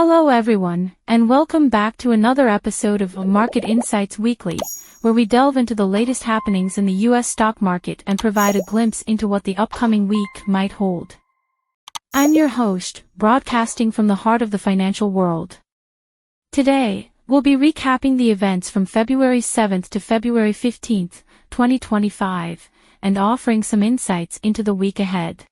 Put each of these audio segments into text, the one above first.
Hello everyone, and welcome back to another episode of Market Insights Weekly, where we delve into the latest happenings in the U.S. stock market and provide a glimpse into what the upcoming week might hold. I'm your host, broadcasting from the heart of the financial world. Today, we'll be recapping the events from February 7th to February 15th, 2025, and offering some insights into the week ahead.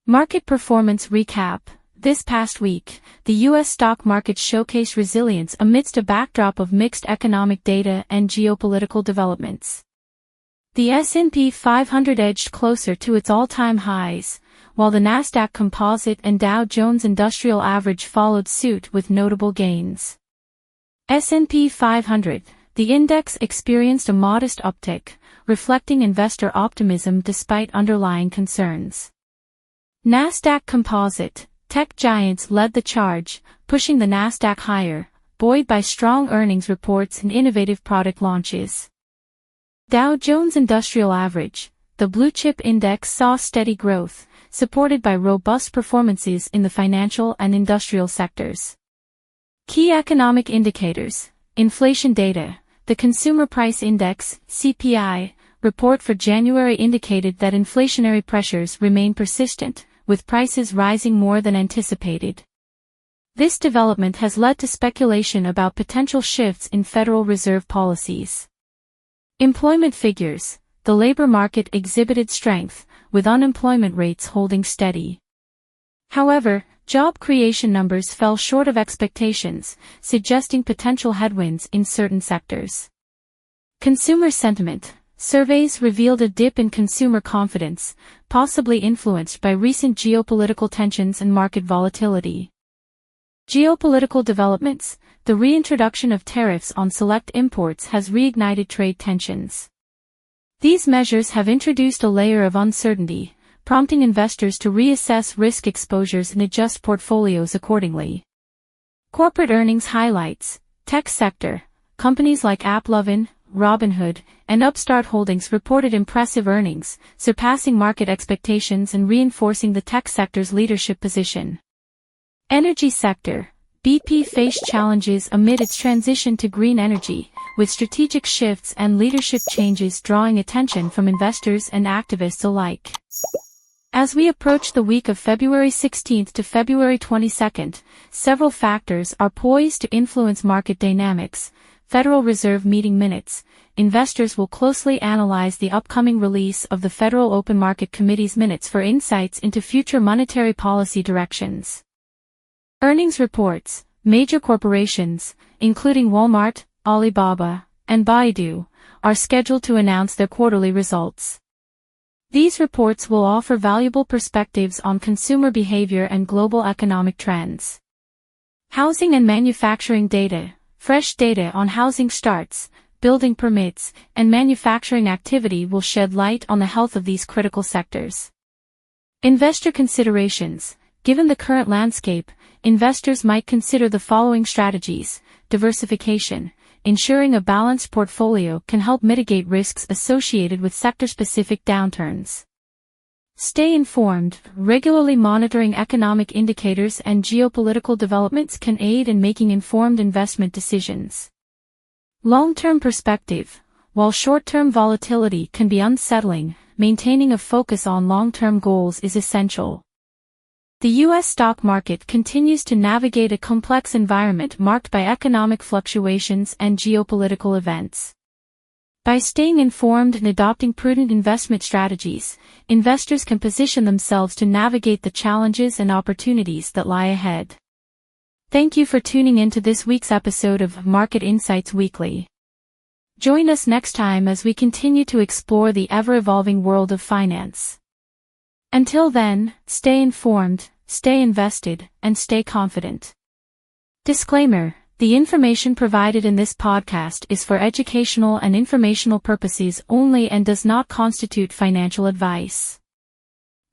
Market Performance Recap. This past week, the U.S. stock market showcased resilience amidst a backdrop of mixed economic data and geopolitical developments. The S&P 500 edged closer to its all-time highs, while the Nasdaq Composite and Dow Jones Industrial Average followed suit with notable gains. S&P 500, the index experienced a modest uptick, reflecting investor optimism despite underlying concerns. Nasdaq Composite, tech giants led the charge, pushing the Nasdaq higher, buoyed by strong earnings reports and innovative product launches. Dow Jones Industrial Average, the blue-chip index saw steady growth, supported by robust performances in the financial and industrial sectors. Key economic indicators, inflation data, the Consumer Price Index, CPI, report for January indicated that inflationary pressures remain persistent, with prices rising more than anticipated. This development has led to speculation about potential shifts in Federal Reserve policies. Employment figures, the labor market exhibited strength, with unemployment rates holding steady. However, job creation numbers fell short of expectations, suggesting potential headwinds in certain sectors. Consumer sentiment. Surveys revealed a dip in consumer confidence, possibly influenced by recent geopolitical tensions and market volatility. Geopolitical developments. The reintroduction of tariffs on select imports has reignited trade tensions. These measures have introduced a layer of uncertainty, prompting investors to reassess risk exposures and adjust portfolios accordingly. Corporate earnings highlights. Tech sector. Companies like AppLovin, Robinhood, and Upstart Holdings reported impressive earnings, surpassing market expectations and reinforcing the tech sector's leadership position. Energy sector. BP faced challenges amid its transition to green energy, with strategic shifts and leadership changes drawing attention from investors and activists alike. As we approach the week of February 16th to February 22nd, several factors are poised to influence market dynamics. Federal Reserve meeting minutes. Investors will closely analyze the upcoming release of the Federal Open Market Committee's minutes for insights into future monetary policy directions. Earnings reports. Major corporations, including Walmart, Alibaba, and Baidu, are scheduled to announce their quarterly results. These reports will offer valuable perspectives on consumer behavior and global economic trends. Housing and manufacturing data. Fresh data on housing starts, building permits, and manufacturing activity will shed light on the health of these critical sectors. Investor considerations. Given the current landscape, investors might consider the following strategies. Diversification. Ensuring a balanced portfolio can help mitigate risks associated with sector-specific downturns. Stay informed. Regularly monitoring economic indicators and geopolitical developments can aid in making informed investment decisions. Long-term perspective. While short-term volatility can be unsettling, maintaining a focus on long-term goals is essential. The U.S. stock market continues to navigate a complex environment marked by economic fluctuations and geopolitical events. By staying informed and adopting prudent investment strategies, investors can position themselves to navigate the challenges and opportunities that lie ahead. Thank you for tuning in to this week's episode of Market Insights Weekly. Join us next time as we continue to explore the ever-evolving world of finance. Until then, stay informed, stay invested, and stay confident. Disclaimer. The information provided in this podcast is for educational and informational purposes only and does not constitute financial advice.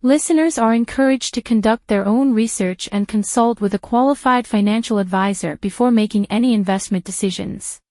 Listeners are encouraged to conduct their own research and consult with a qualified financial advisor before making any investment decisions.